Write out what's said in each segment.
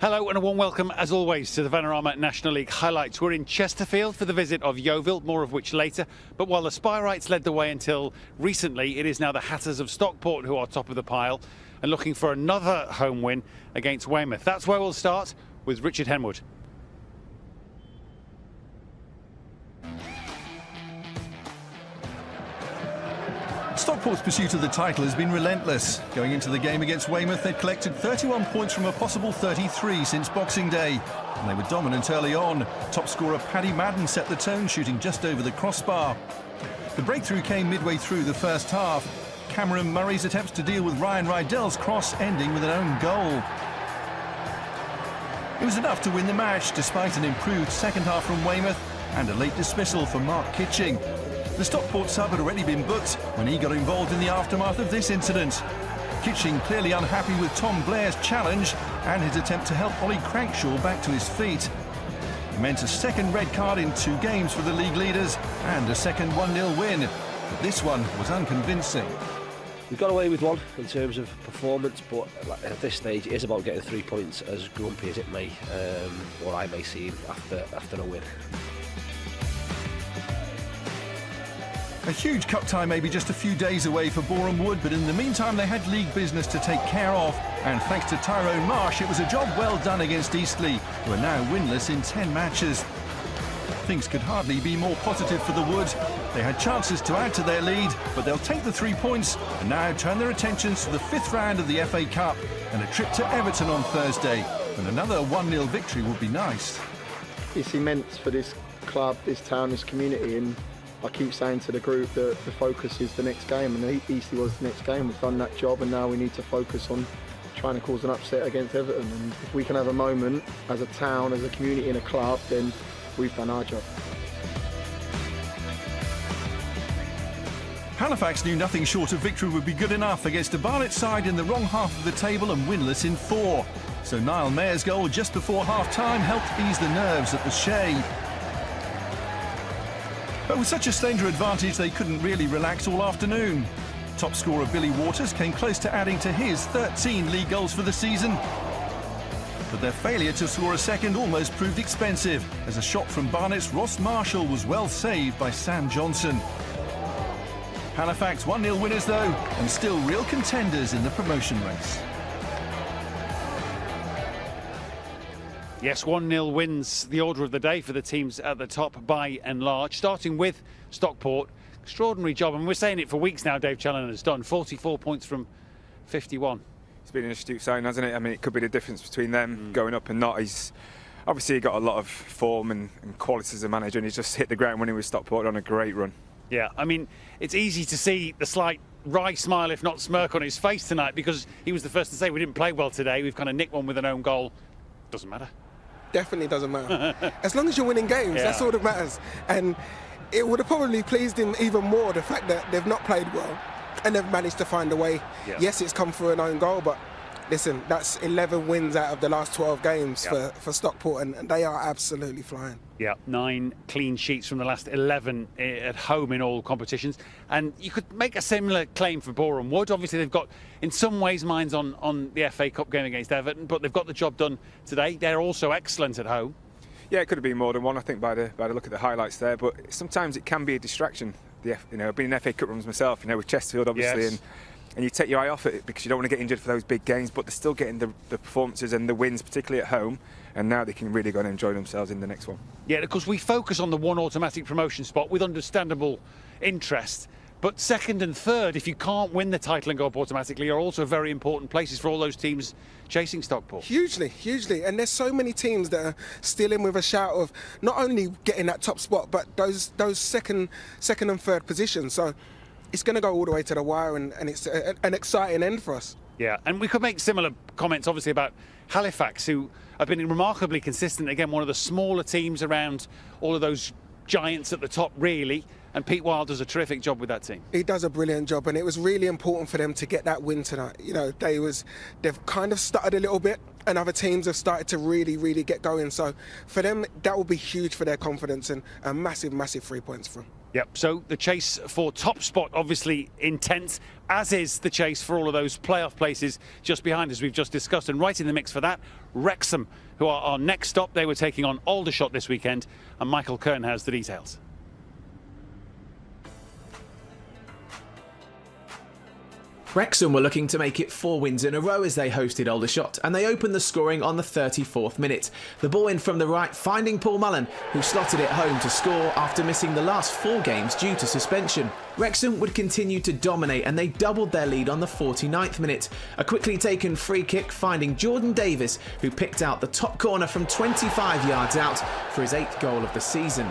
Hello and a warm welcome, as always, to the Vanarama National League highlights. We're in Chesterfield for the visit of Yeovil, more of which later. But while the Spyrites led the way until recently, it is now the Hatters of Stockport who are top of the pile and looking for another home win against Weymouth. That's where we'll start with Richard Henwood. Stockport's pursuit of the title has been relentless. Going into the game against Weymouth, they'd collected 31 points from a possible 33 since Boxing Day. And they were dominant early on. Top scorer Paddy Madden set the tone, shooting just over the crossbar. The breakthrough came midway through the first half. Cameron Murray's attempts to deal with Ryan Rydell's cross ending with an own goal. It was enough to win the match, despite an improved second half from Weymouth and a late dismissal for Mark Kitching. The Stockport sub had already been booked when he got involved in the aftermath of this incident. Kitching clearly unhappy with Tom Blair's challenge and his attempt to help Ollie Crankshaw back to his feet. It meant a second red card in 2 games for the league leaders and a second 1-0 win. But this one was unconvincing. We got away with one in terms of performance, but at this stage it is about getting 3 points, as grumpy as it may, or I may seem, after a win. A huge cup tie may be just a few days away for Boreham Wood, but in the meantime they had league business to take care of, and thanks to Tyrone Marsh it was a job well done against Eastleigh, who are now winless in 10 matches. Things could hardly be more positive for the Wood. They had chances to add to their lead, but they'll take the 3 points and now turn their attentions to the 5th round of the FA Cup and a trip to Everton on Thursday. And another 1-0 victory would be nice. It's immense for this club, this town, this community, and I keep saying to the group that the focus is the next game, and Eastleigh was the next game. We've done that job, and now we need to focus on trying to cause an upset against Everton. And if we can have a moment as a town, as a community and a club, then we've done our job. Halifax knew nothing short of victory would be good enough against a Barnet side in the wrong half of the table and winless in 4. So Niall Mayer's goal just before half-time helped ease the nerves at the Shea. But with such a slender advantage, they couldn't really relax all afternoon. Top scorer Billy Waters came close to adding to his 13 league goals for the season. But their failure to score a second almost proved expensive, as a shot from Barnet's Ross Marshall was well saved by Sam Johnson. Halifax 1-0 winners though, and still real contenders in the promotion race. Yes, 1-0 wins the order of the day for the teams at the top by and large. Starting with Stockport, extraordinary job, and we're saying it for weeks now. Dave Challoner has done 44 points from 51. It's been an astute sign, hasn't it? I mean, it could be the difference between them going up and not. He's obviously got a lot of form and quality as a manager, and he's just hit the ground running with Stockport on a great run. Yeah, I mean, it's easy to see the slight wry smile, if not smirk, on his face tonight, because he was the first to say we didn't play well today. We've kind of nicked one with an own goal. Doesn't matter. Definitely doesn't matter. As long as you're winning games, that's all that matters. And it would have probably pleased him even more, the fact that they've not played well and they've managed to find a way. Yeah. Yes, it's come through an own goal, but listen, that's 11 wins out of the last 12 games for Stockport, and they are absolutely flying. Yeah, 9 clean sheets from the last 11 at home in all competitions. And you could make a similar claim for Boreham Wood. Obviously, they've got, in some ways, minds on the FA Cup game against Everton, but they've got the job done today. They're also excellent at home. Yeah, it could have been more than one, I think, by the look at the highlights there. But sometimes it can be a distraction. I've been in FA Cup runs myself, with Chesterfield, obviously, and you take your eye off it because you don't want to get injured for those big games, but they're still getting the performances and the wins, particularly at home, and now they can really go and enjoy themselves in the next one. Yeah, because we focus on the one automatic promotion spot with understandable interest, but second and third, if you can't win the title and go up automatically, are also very important places for all those teams chasing Stockport. Hugely, hugely, and there's so many teams that are still in with a shout of not only getting that top spot, but those second and third positions. So it's going to go all the way to the wire, and it's an exciting end for us. Yeah, and we could make similar comments, obviously, about Halifax, who have been remarkably consistent. Again, one of the smaller teams around all of those giants at the top, really. and Pete Wild does a terrific job with that team. He does a brilliant job, and it was really important for them to get that win tonight. You know, they've kind of stuttered a little bit, and other teams have started to really get going. So for them, that will be huge for their confidence, and a massive 3 points for them. Yep, so the chase for top spot obviously intense, as is the chase for all of those playoff places just behind us we've just discussed. And right in the mix for that, Wrexham, who are our next stop. They were taking on Aldershot this weekend, and Michael Kern has the details. Wrexham were looking to make it 4 wins in a row as they hosted Aldershot, and they opened the scoring on the 34th minute. The ball in from the right, finding Paul Mullen, who slotted it home to score after missing the last 4 games due to suspension. Wrexham would continue to dominate, and they doubled their lead on the 49th minute. A quickly taken free kick finding Jordan Davis, who picked out the top corner from 25 yards out for his 8th goal of the season.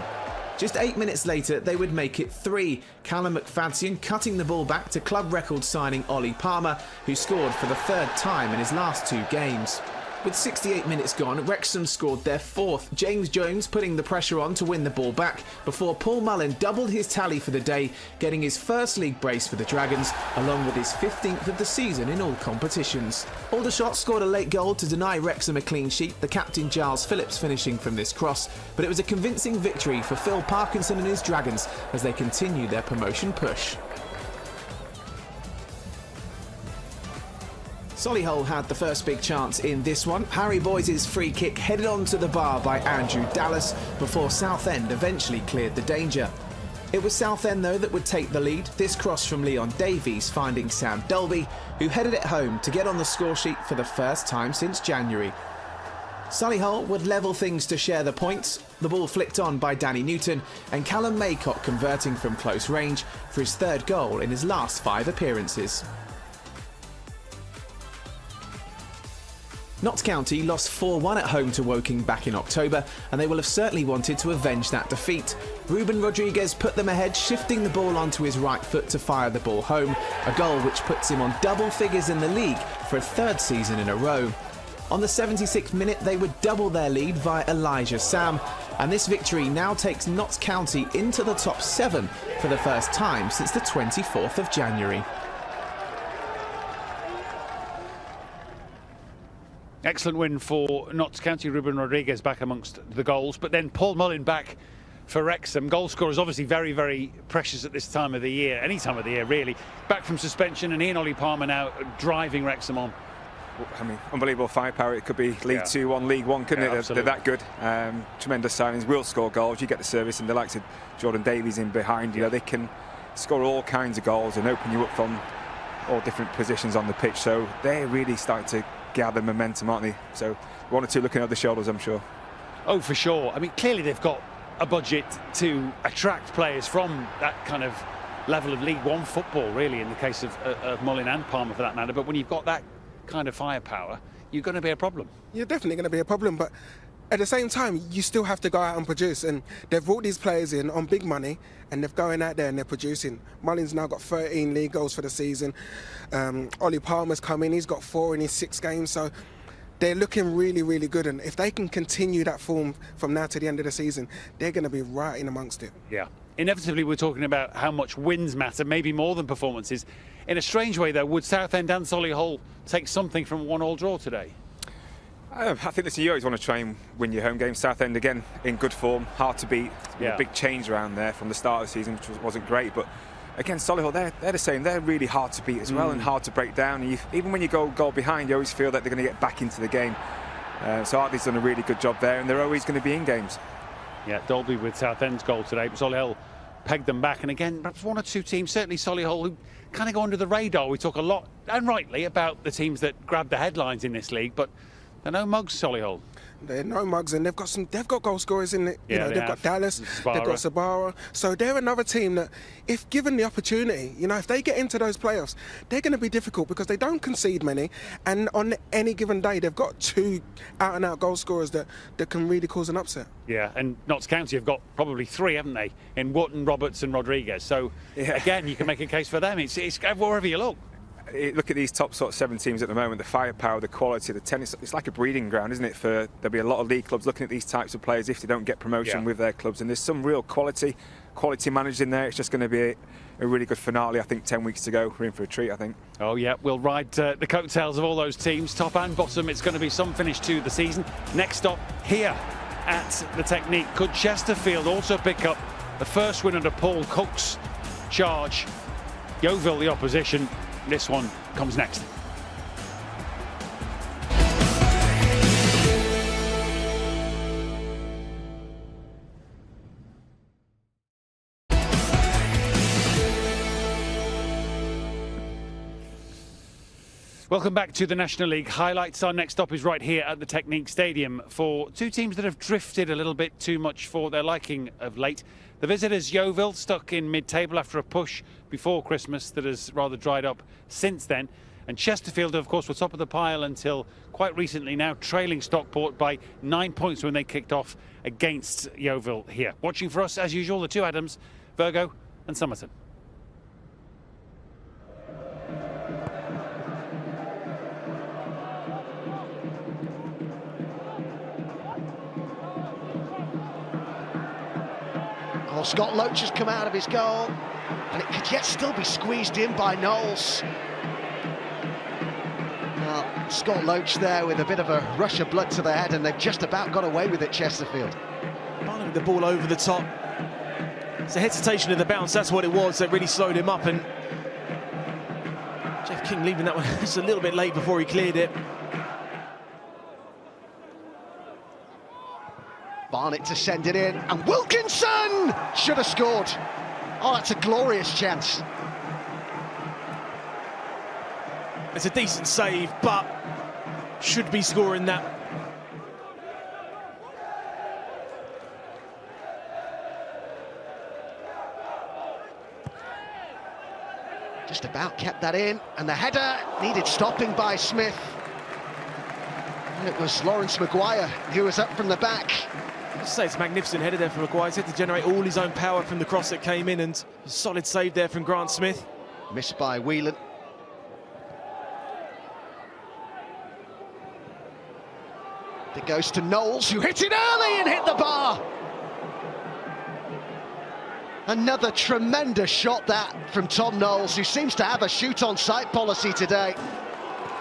Just 8 minutes later, they would make it 3. Callum McFadzean cutting the ball back to club record signing Ollie Palmer, who scored for the 3rd time in his last 2 games. With 68 minutes gone, Wrexham scored their 4th, James Jones putting the pressure on to win the ball back before Paul Mullen doubled his tally for the day, getting his first league brace for the Dragons, along with his 15th of the season in all competitions. Aldershot scored a late goal to deny Wrexham a clean sheet, the captain Giles Phillips finishing from this cross, but it was a convincing victory for Phil Parkinson and his Dragons as they continue their promotion push. Solihull had the first big chance in this one. Harry Boyes' free kick headed onto the bar by Andrew Dallas before Southend eventually cleared the danger. It was Southend though that would take the lead, this cross from Leon Davies finding Sam Dolby, who headed it home to get on the score sheet for the first time since January. Solihull would level things to share the points, the ball flicked on by Danny Newton, and Callum Maycock converting from close range for his 3rd goal in his last 5 appearances. Notts County lost 4-1 at home to Woking back in October, and they will have certainly wanted to avenge that defeat. Ruben Rodriguez put them ahead, shifting the ball onto his right foot to fire the ball home, a goal which puts him on double figures in the league for a 3rd season in a row. On the 76th minute, they would double their lead via Elijah Sam, and this victory now takes Notts County into the top 7 for the first time since the 24th of January. Excellent win for Notts County. Ruben Rodriguez back amongst the goals, but then Paul Mullen back for Wrexham. Goal scorer is obviously very precious at this time of the year, any time of the year really. Back from suspension, and Ollie Palmer now driving Wrexham on. I mean, unbelievable firepower. It could be League 2 on League 1, couldn't it? They're that good. Tremendous signings, will score goals. You get the service, and the likes of Jordan Davies in behind, you know, they can score all kinds of goals and open you up from all different positions on the pitch. So they're really starting to gather momentum, aren't they? So 1 or 2 looking over the shoulders, I'm sure. Oh, for sure. I mean, clearly they've got a budget to attract players from that kind of level of League 1 football, really, in the case of Mullen and Palmer for that matter. But when you've got that kind of firepower, you're going to be a problem. You're definitely going to be a problem, but at the same time, you still have to go out and produce. And they've brought these players in on big money, and they're going out there and they're producing. Mullen's now got 13 league goals for the season. Ollie Palmer's come in, he's got 4 in his 6 games. So they're looking really good. And if they can continue that form from now to the end of the season, they're going to be right in amongst it. Yeah. Inevitably, we're talking about how much wins matter, maybe more than performances. In a strange way, though, would Southend and Solihull take something from a 1-1 draw today? I think this year you always want to try and win your home game. Southend again in good form, hard to beat. A big change around there from the start of the season, which wasn't great. But again, Solihull, they're the same. They're really hard to beat as well and hard to break down. And even when you go goal behind, you always feel that they're going to get back into the game. So Hartley's done a really good job there, and they're always going to be in games. Yeah, Dolby with Southend's goal today, but Solihull pegged them back. And again, perhaps 1 or 2 teams, certainly Solihull, who kind of go under the radar. We talk a lot, and rightly, about the teams that grab the headlines in this league, but they're no mugs, Solihull. They're no mugs, and they've got goal scorers in it. They've got Dallas, they've got Sabara. So they're another team that, if given the opportunity, if they get into those playoffs, they're going to be difficult because they don't concede many, and on any given day they've got 2 out-and-out goal scorers that can really cause an upset. Yeah, and Notts County have got probably 3, haven't they, in Wotton, Roberts and Rodriguez. So again, you can make a case for them. It's wherever you look. Look at these top sort of 7 teams at the moment, the firepower, the quality, the tennis. It's like a breeding ground, isn't it? There'll be a lot of league clubs looking at these types of players if they don't get promotion with their clubs. And there's some real quality. quality managers in there. It's just going to be a really good finale. I think 10 weeks to go. We're in for a treat, I think. Oh yeah, we'll ride the coattails of all those teams, top and bottom. It's going to be some finish to the season. Next stop here at the Technique. Could Chesterfield also pick up the first win under Paul Cook's charge? Yeovil the opposition. This one comes next. Welcome back to the National League highlights. Our next stop is right here at the Technique Stadium for two teams that have drifted a little bit too much for their liking of late. The visitors, Yeovil, stuck in mid-table after a push before Christmas that has rather dried up since then. And Chesterfield, of course, were top of the pile until quite recently, now trailing Stockport by 9 points when they kicked off against Yeovil here. Watching for us, as usual, the two Adams, Virgo and Somerton. Well, Scott Loach has come out of his goal, and it could yet still be squeezed in by Knowles. Well, Scott Loach there with a bit of a rush of blood to the head, and they've just about got away with it, Chesterfield. Barnum with the ball over the top. It's a hesitation of the bounce, that's what it was that really slowed him up, and Jeff King leaving that one just a little bit late before he cleared it. Barnett to send it in, and Wilkinson should have scored. Oh, that's a glorious chance. It's a decent save, but should be scoring that. Just about kept that in, and the header needed stopping by Smith. And it was Lawrence Maguire who was up from the back. I'd say it's a magnificent header there from Maguire. He's had to generate all his own power from the cross that came in, and a solid save there from Grant Smith. Missed by Whelan. It goes to Knowles, who hit it early and hit the bar. Another tremendous shot that from Tom Knowles, who seems to have a shoot-on-sight policy today.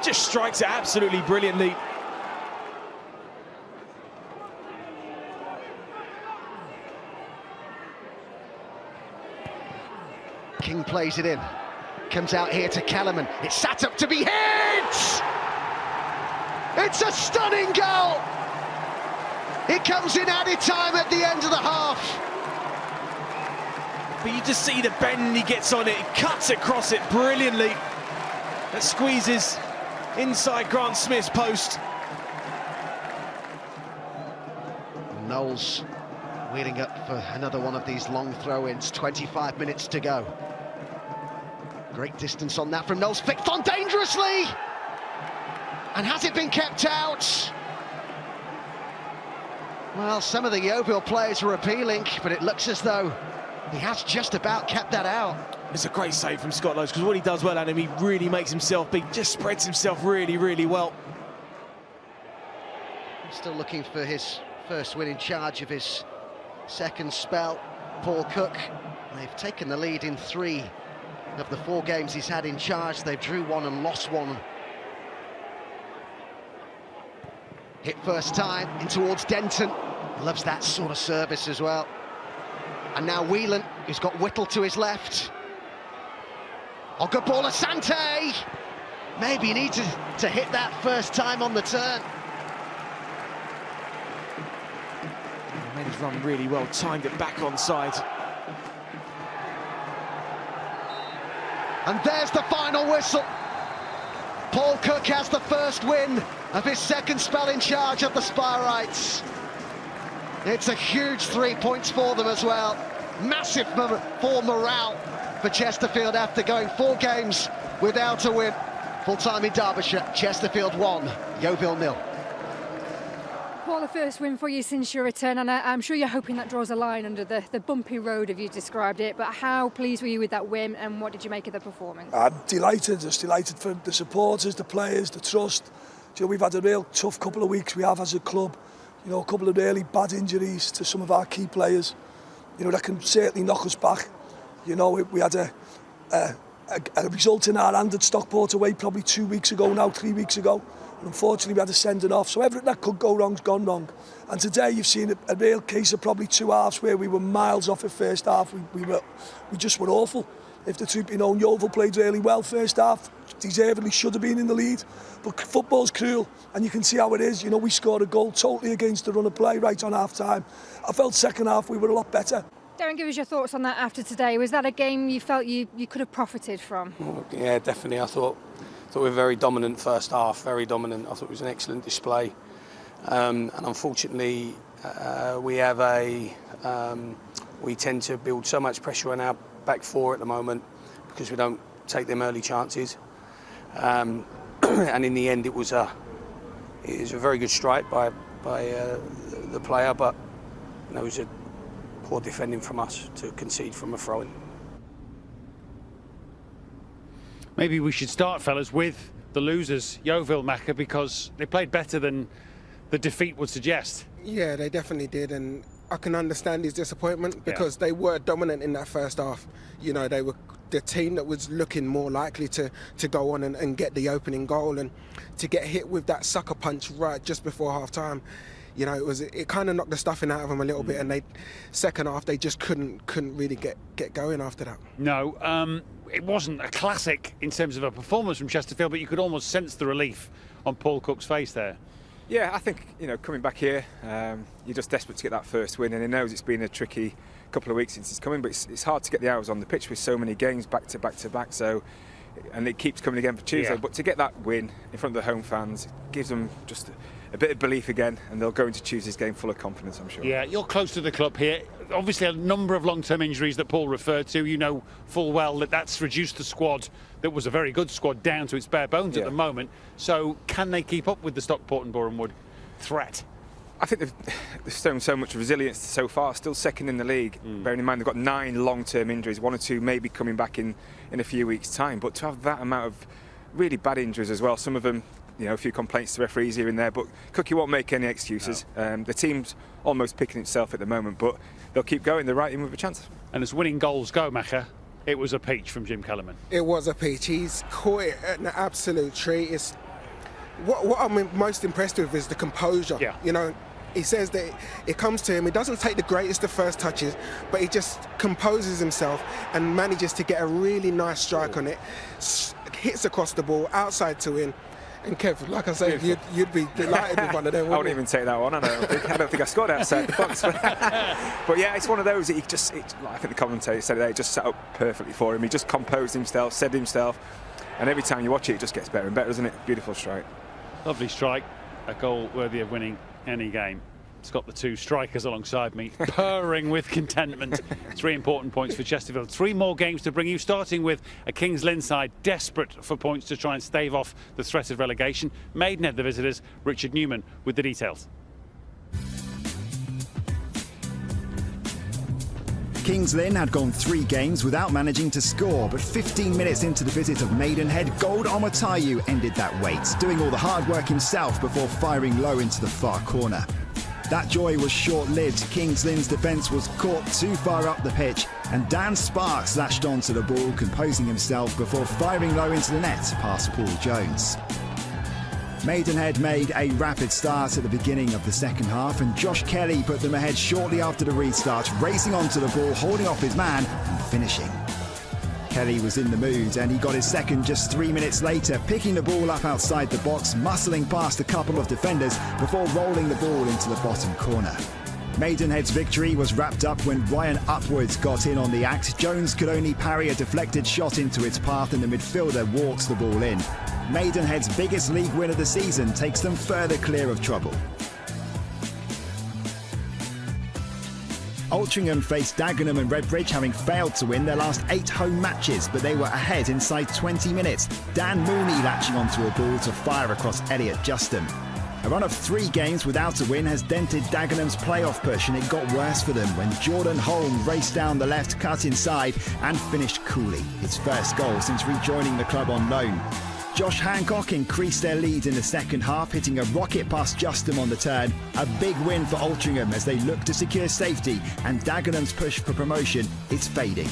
Just strikes it absolutely brilliantly. King plays it in, comes out here to Kellerman. It's sat up to be hit! It's a stunning goal! It comes in added time at the end of the half. But you just see the bend he gets on it, he cuts across it brilliantly. That squeezes inside Grant Smith's post. Knowles wheeling up for another one of these long throw-ins, 25 minutes to go. Great distance on that from Knowles, flicked on dangerously! And has it been kept out? Well, some of the Yeovil players were appealing, but it looks as though he has just about kept that out. It's a great save from Scott Loach, because what he does well, Adam, he really makes himself big, just spreads himself really, really well. Still looking for his first win in charge of his second spell, Paul Cook. They've taken the lead in 3 of the 4 games he's had in charge. They drew 1 and lost 1. Hit first time in towards Denton. Loves that sort of service as well. And now Whelan, who's got Whittle to his left. Oh, good ball, Asante! Maybe he needed to hit that first time on the turn. He made his run really well, timed it back onside. And there's the final whistle. Paul Cook has the first win of his second spell in charge of the Spireites. It's a huge 3 points for them as well. Massive for morale for Chesterfield after going 4 games without a win. Full time in Derbyshire, Chesterfield 1, Yeovil 0. Well, the first win for you since your return, and I'm sure you're hoping that draws a line under the bumpy road, if you described it. But how pleased were you with that win, and what did you make of the performance? I'm delighted, just delighted for the supporters, the players, the trust. You know, we've had a real tough couple of weeks, we have as a club. You know, a couple of really bad injuries to some of our key players. you know, that can certainly knock us back. You know, we had a result in our hand at Stockport away probably 2 weeks ago now, 3 weeks ago. And unfortunately, we had a sending off. So everything that could go wrong's gone wrong. And today you've seen a real case of probably two halves where we were miles off at first half. We just were awful. If the truth be known, Yeovil played really well first half. Deservedly should have been in the lead. But football's cruel, and you can see how it is. You know, we scored a goal totally against the run of play right on half-time. I felt second half we were a lot better. Darren, give us your thoughts on that after today. Was that a game you felt you could have profited from? Yeah, definitely. I thought we were very dominant first half, very dominant. I thought it was an excellent display. And unfortunately, we tend to build so much pressure on our back four at the moment because we don't take them early chances. And in the end, it was a very good strike by the player, but you know, it was a poor defending from us to concede from a throw-in. Maybe we should start, fellas, with the losers, Yeovil, Macca, because they played better than the defeat would suggest. Yeah, they definitely did, and I can understand his disappointment because they were dominant in that first half. You know, they were the team that was looking more likely to go on and get the opening goal, and to get hit with that sucker punch right just before half-time. You know, it kind of knocked the stuffing out of them a little bit, and second half they just couldn't really get going after that. No, it wasn't a classic in terms of a performance from Chesterfield, but you could almost sense the relief on Paul Cook's face there. Yeah, I think, you know, coming back here, you're just desperate to get that first win, and he knows it's been a tricky couple of weeks since he's coming, but it's hard to get the hours on the pitch with so many games back to back to back. So, and it keeps coming again for Tuesday. But to get that win in front of the home fans gives them just a bit of belief again, and they'll go into Tuesday's game full of confidence, I'm sure. Yeah, you're close to the club here. Obviously, a number of long-term injuries that Paul referred to. You know full well that that's reduced the squad that was a very good squad down to its bare bones at the moment. So can they keep up with the Stockport and Boreham Wood threat? I think they've shown so much resilience so far, still second in the league. Bearing in mind they've got 9 long-term injuries, 1 or 2 maybe coming back in a few weeks' time. But to have that amount of really bad injuries as well, some of them, you know, a few complaints to referees here and there, but Cookie won't make any excuses. No. The team's almost picking itself at the moment, but they'll keep going. They're right in with a chance. And as winning goals go, Macca, it was a peach from Jim Kellerman. It was a peach. He's caught it an absolute treat. It's what I'm most impressed with is the composure. Yeah. You know, he says that it comes to him. He doesn't take the greatest of first touches, but he just composes himself and manages to get a really nice strike on it. Hits across the ball, outside to in. And Kev, like I say, you'd be delighted with one of them. I wouldn't even take that one. I don't think I scored outside the box. But yeah, it's one of those that I think the commentator said it just set up perfectly for him. He just composed himself, said himself, and every time you watch it just gets better and better, doesn't it? Beautiful strike. Lovely strike, a goal worthy of winning any game. It's got the 2 strikers alongside me, purring with contentment. 3 important points for Chesterfield. 3 more games to bring you, starting with a Kings Lynn side desperate for points to try and stave off the threat of relegation. Maidenhead, the visitors, Richard Newman with the details. Kings Lynn had gone 3 games without managing to score, but 15 minutes into the visit of Maidenhead, Gold Omotayu ended that wait, doing all the hard work himself before firing low into the far corner. That joy was short-lived. Kings Lynn's defence was caught too far up the pitch, and Dan Sparks lashed onto the ball, composing himself before firing low into the net past Paul Jones. Maidenhead made a rapid start at the beginning of the second half, and Josh Kelly put them ahead shortly after the restart, racing onto the ball, holding off his man and finishing. Kelly was in the mood, and he got his second just 3 minutes later, picking the ball up outside the box, muscling past a couple of defenders before rolling the ball into the bottom corner. Maidenhead's victory was wrapped up when Ryan Upwards got in on the act. Jones could only parry a deflected shot into its path, and the midfielder walks the ball in. Maidenhead's biggest league win of the season takes them further clear of trouble. Altrincham faced Dagenham and Redbridge, having failed to win their last 8 home matches, but they were ahead inside 20 minutes. Dan Mooney latching onto a ball to fire across Elliot Justin. A run of 3 games without a win has dented Dagenham's playoff push, and it got worse for them when Jordan Holm raced down the left, cut inside and finished coolly, his first goal since rejoining the club on loan. Josh Hancock increased their lead in the second half, hitting a rocket past Justin on the turn. A big win for Altrincham as they look to secure safety, and Dagenham's push for promotion is fading.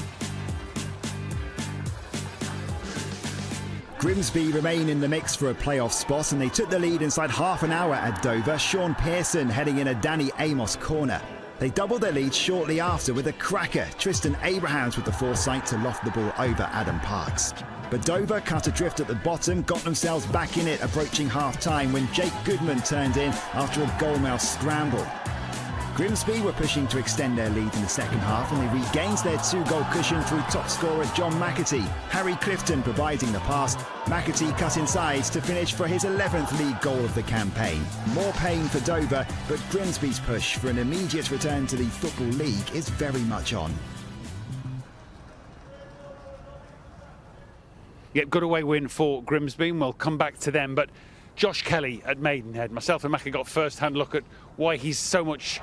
Grimsby remain in the mix for a playoff spot, and they took the lead inside half an hour at Dover. Sean Pearson heading in a Danny Amos corner. They doubled their lead shortly after with a cracker. Tristan Abrahams with the foresight to loft the ball over Adam Parks. But Dover cut adrift at the bottom, got themselves back in it approaching half-time when Jake Goodman turned in after a goalmouth scramble. Grimsby were pushing to extend their lead in the second half, and they regained their 2-goal cushion through top scorer John McAtee. Harry Clifton providing the pass. McAtee cut inside to finish for his 11th league goal of the campaign. More pain for Dover, but Grimsby's push for an immediate return to the Football League is very much on. Yep, good away win for Grimsby, and we'll come back to them. But Josh Kelly at Maidenhead, myself and Macca got first-hand look at why he's so much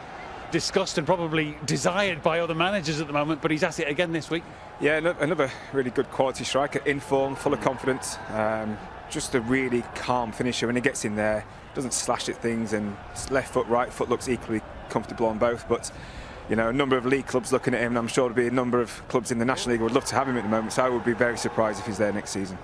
discussed and probably desired by other managers at the moment, but he's at it again this week. Yeah, another really good quality striker, in form, full of confidence, just a really calm finisher. When he gets in there, doesn't slash at things, and left foot, right foot looks equally comfortable on both. But you know, a number of league clubs looking at him, and I'm sure there'll be a number of clubs in the National League who would love to have him at the moment, so I would be very surprised if he's there next season.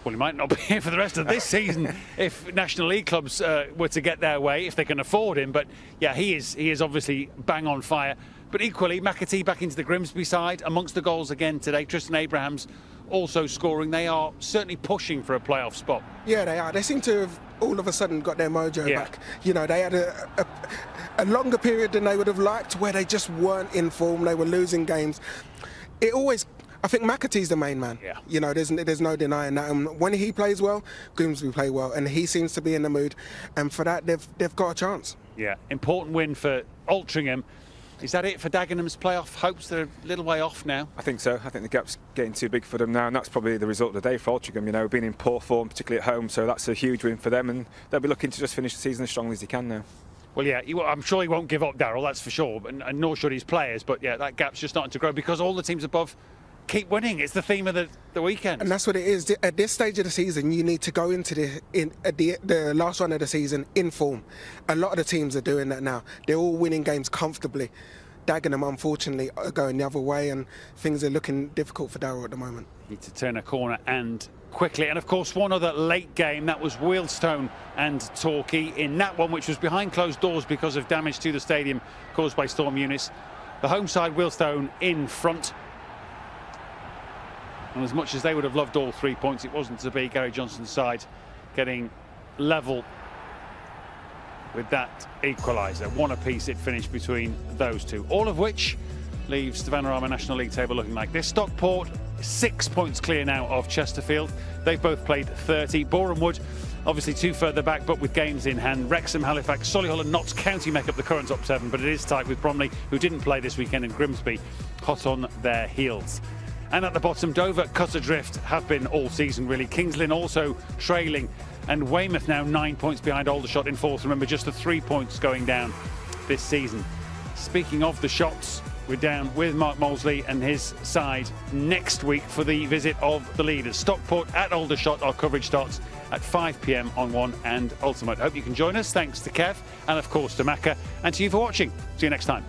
Well, he might not be here for the rest of this season if National League clubs were to get their way, if they can afford him. But yeah, he is obviously bang on fire. But equally, McAtee back into the Grimsby side amongst the goals again today. Tristan Abrahams also scoring. They are certainly pushing for a playoff spot. Yeah, they are. They seem to have all of a sudden got their mojo back. You know, they had a longer period than they would have liked where they just weren't in form. They were losing games. I think McAtee's the main man. Yeah. You know, there's no denying that. And when he plays well, Grimsby play well, and he seems to be in the mood. And for that, they've got a chance. Yeah, important win for Altrincham. Is that it for Dagenham's playoff hopes? They're a little way off now. I think so. I think the gap's getting too big for them now, and that's probably the result of the day for Altrincham. You know, being in poor form, particularly at home, so that's a huge win for them, and they'll be looking to just finish the season as strongly as they can now. Well, yeah, I'm sure he won't give up, Darryl, that's for sure, and nor should his players. But yeah, that gap's just starting to grow because all the teams above keep winning. It's the theme of the weekend. And that's what it is. At this stage of the season, you need to go into the last run of the season in form. A lot of the teams are doing that now. They're all winning games comfortably. Dagenham, unfortunately, are going the other way, and things are looking difficult for Darryl at the moment. Need to turn a corner and quickly. And of course, one other late game, that was Wealdstone and Torquay. In that one, which was behind closed doors because of damage to the stadium caused by Storm Eunice, the home side, Wealdstone, in front. And as much as they would have loved all 3 points, it wasn't to be. Gary Johnson's side getting level with that equaliser. One apiece it finished between those two. All of which leaves the Vanarama National League table looking like this. Stockport 6 points clear now of Chesterfield. They've both played 30. Boreham Wood obviously 2 further back, but with games in hand. Wrexham, Halifax, Solihull and Notts County make up the current top 7, but it is tight with Bromley, who didn't play this weekend, and Grimsby hot on their heels. And at the bottom, Dover cut adrift, have been all season really. Kings Lynn also trailing, and Weymouth now 9 points behind Aldershot in 4th. Remember, just the 3 points going down this season. Speaking of the shots, we're down with Mark Molesley and his side next week for the visit of the leaders. Stockport at Aldershot. Our coverage starts at 5 p.m. on One and Ultimate. Hope you can join us. Thanks to Kev and, of course, to Macca, and to you for watching. See you next time.